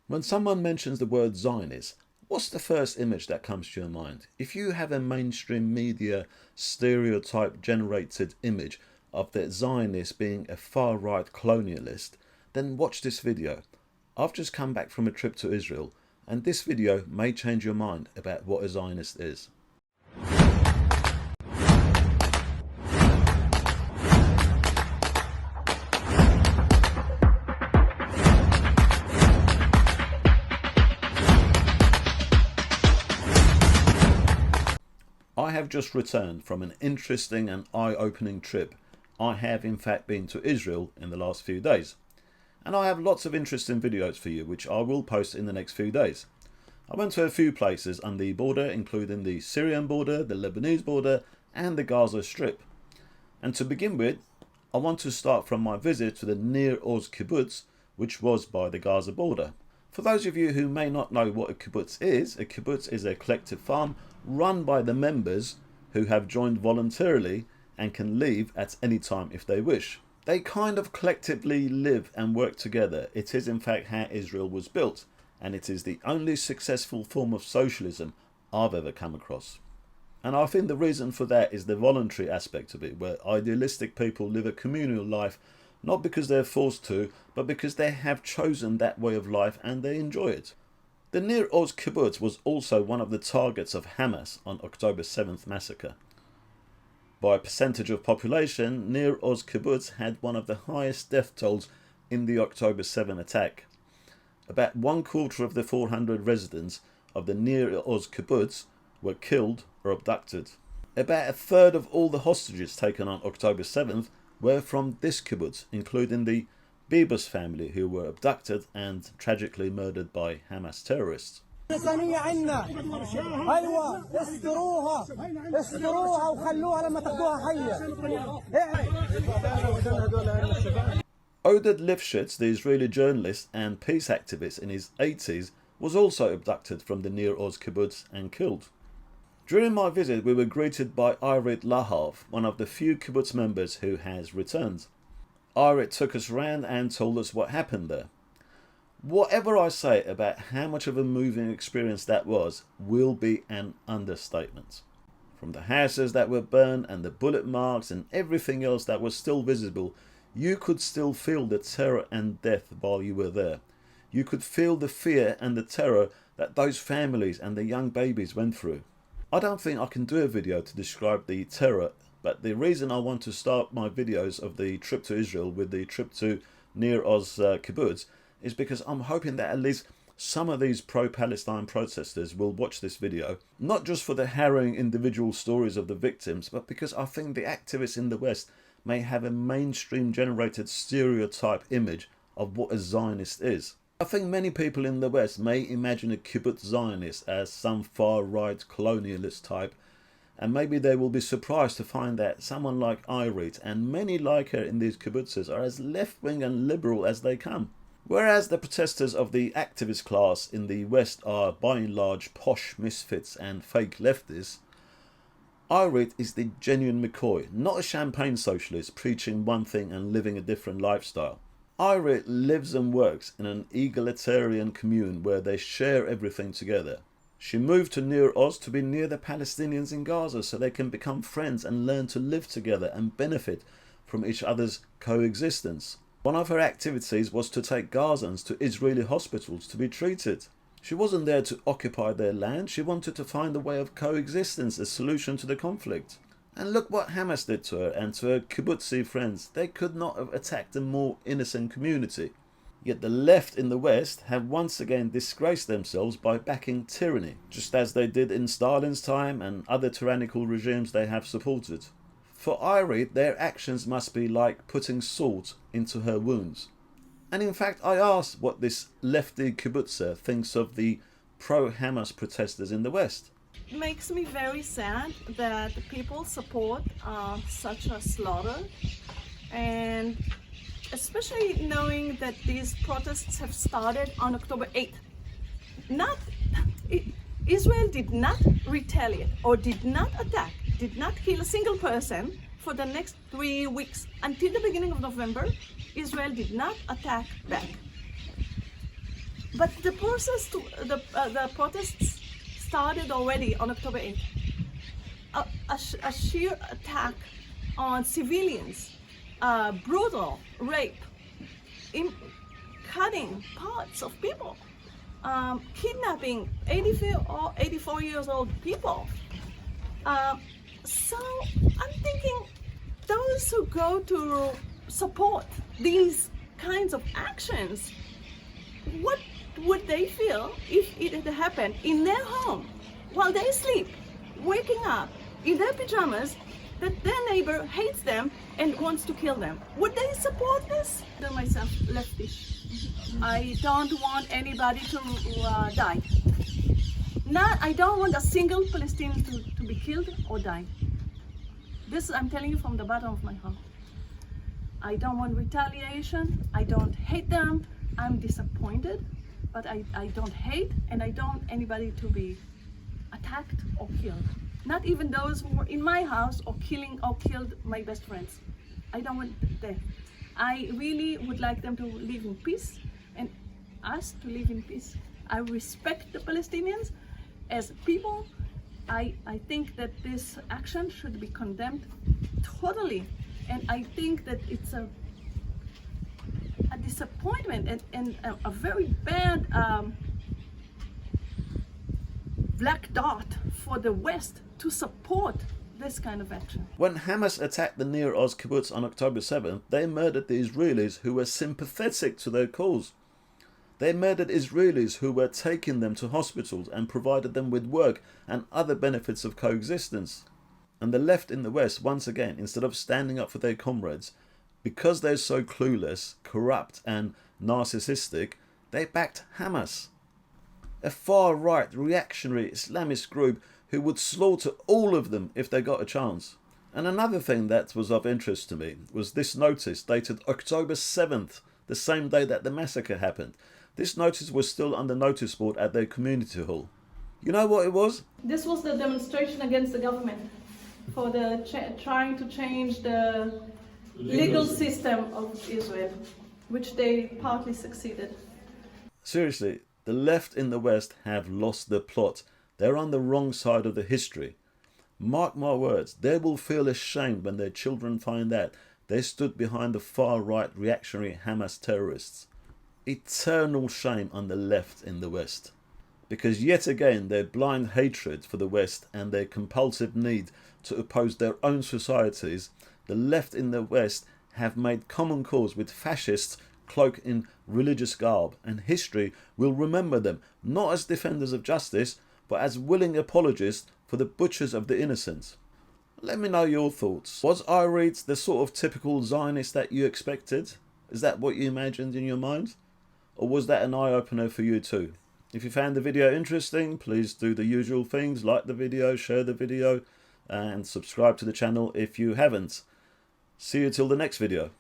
When someone mentions the word Zionist, what's the first image that comes to your mind? If you have a mainstream media stereotype generated image of the Zionist being a far-right colonialist, then watch this video. I've just come back from a trip to Israel, and this video may change your mind about what a Zionist is. I have just returned from an interesting and eye-opening trip. I have in fact been to Israel in the last few days. And I have lots of interesting videos for you, which I will post in the next few days. I went to a few places on the border, including the Syrian border, the Lebanese border, and the Gaza Strip. And to begin with, I want to start from my visit to the Nir Oz Kibbutz, which was by the Gaza border. For those of you who may not know what a kibbutz is a collective farm run by the members who have joined voluntarily and can leave at any time if they wish. They kind of collectively live and work together. It is in fact how Israel was built, and it is the only successful form of socialism I've ever come across. And I think the reason for that is the voluntary aspect of it, where idealistic people live a communal life not because they're forced to, but because they have chosen that way of life and they enjoy it. The Nir Oz Kibbutz was also one of the targets of Hamas on October 7th massacre. By a percentage of population, Nir Oz Kibbutz had one of the highest death tolls in the October 7 attack. About 1/4 of the 400 residents of the Nir Oz Kibbutz were killed or abducted. About 1/3 of all the hostages taken on October 7th were from this kibbutz, including the Bibas family, who were abducted and tragically murdered by Hamas terrorists. Oded Lifshitz, the Israeli journalist and peace activist in his 80s, was also abducted from the Nir Oz kibbutz and killed. During my visit, we were greeted by Irit Lahav, one of the few kibbutz members who has returned. Irit took us around and told us what happened there. Whatever I say about how much of a moving experience that was will be an understatement. From the houses that were burned and the bullet marks and everything else that was still visible, you could still feel the terror and death while you were there. You could feel the fear and the terror that those families and the young babies went through. I don't think I can do a video to describe the terror, but the reason I want to start my videos of the trip to Israel with the trip to Nir Oz Kibbutz is because I'm hoping that at least some of these pro-Palestine protesters will watch this video, not just for the harrowing individual stories of the victims, but because I think the activists in the West may have a mainstream generated stereotype image of what a Zionist is. I think many people in the West may imagine a kibbutz Zionist as some far-right colonialist type, and maybe they will be surprised to find that someone like Irit and many like her in these kibbutzes are as left-wing and liberal as they come. Whereas the protesters of the activist class in the West are by and large posh misfits and fake leftists, Irit is the genuine McCoy, not a champagne socialist preaching one thing and living a different lifestyle. Irit lives and works in an egalitarian commune where they share everything together. She moved to Nir Oz to be near the Palestinians in Gaza so they can become friends and learn to live together and benefit from each other's coexistence. One of her activities was to take Gazans to Israeli hospitals to be treated. She wasn't there to occupy their land, she wanted to find a way of coexistence, a solution to the conflict. And look what Hamas did to her and to her kibbutzi friends. They could not have attacked a more innocent community. Yet the left in the West have once again disgraced themselves by backing tyranny, just as they did in Stalin's time and other tyrannical regimes they have supported. For Irit, their actions must be like putting salt into her wounds. And in fact, I asked what this lefty kibbutzer thinks of the pro-Hamas protesters in the West. It makes me very sad that people support such a slaughter, and especially knowing that these protests have started on October 8th. Israel did not retaliate or did not attack, did not kill a single person for the next 3 weeks. Until the beginning of November, Israel did not attack back. But the process the protests started already on October 8th. A sheer attack on civilians, brutal rape, cutting parts of people, kidnapping 84 years old people. So I'm thinking those who go to support these kinds of actions, what would they feel if it had happened in their home while they sleep, waking up in their pajamas, that their neighbor hates them and wants to kill them? Would they support this? I consider myself leftist. I don't want anybody to die. I don't want a single Palestinian to be killed or die. This I'm telling you from the bottom of my heart. I don't want retaliation. I don't hate them. I'm disappointed, but I don't hate, and I don't want anybody to be attacked or killed. Not even those who were in my house or killed my best friends. I don't want them. I really would like them to live in peace and us to live in peace. I respect the Palestinians as people. I think that this action should be condemned totally, and I think that it's a disappointment and a very bad black dot for the West to support this kind of action. When Hamas attacked the Nir Oz Kibbutz on October 7th, they murdered the Israelis who were sympathetic to their cause. They murdered Israelis who were taking them to hospitals and provided them with work and other benefits of coexistence. And the left in the West, once again, instead of standing up for their comrades, because they're so clueless, corrupt and narcissistic, they backed Hamas, a far-right reactionary Islamist group who would slaughter all of them if they got a chance. And another thing that was of interest to me was this notice dated October 7th, the same day that the massacre happened. This notice was still on the notice board at their community hall. You know what it was? This was the demonstration against the government for the trying to change the legal system of Israel, which they partly succeeded. Seriously, the left in the West have lost the plot. They're on the wrong side of the history. Mark my words, they will feel ashamed when their children find out they stood behind the far-right reactionary Hamas terrorists. Eternal shame on the left in the West. Because yet again their blind hatred for the West and their compulsive need to oppose their own societies, the left in the West have made common cause with fascists cloaked in religious garb, and history will remember them not as defenders of justice, but as willing apologists for the butchers of the innocent. Let me know your thoughts. Was Irit the sort of typical Zionist that you expected? Is that what you imagined in your mind? Or was that an eye-opener for you too? If you found the video interesting, please do the usual things, like the video, share the video, and subscribe to the channel if you haven't. See you till the next video.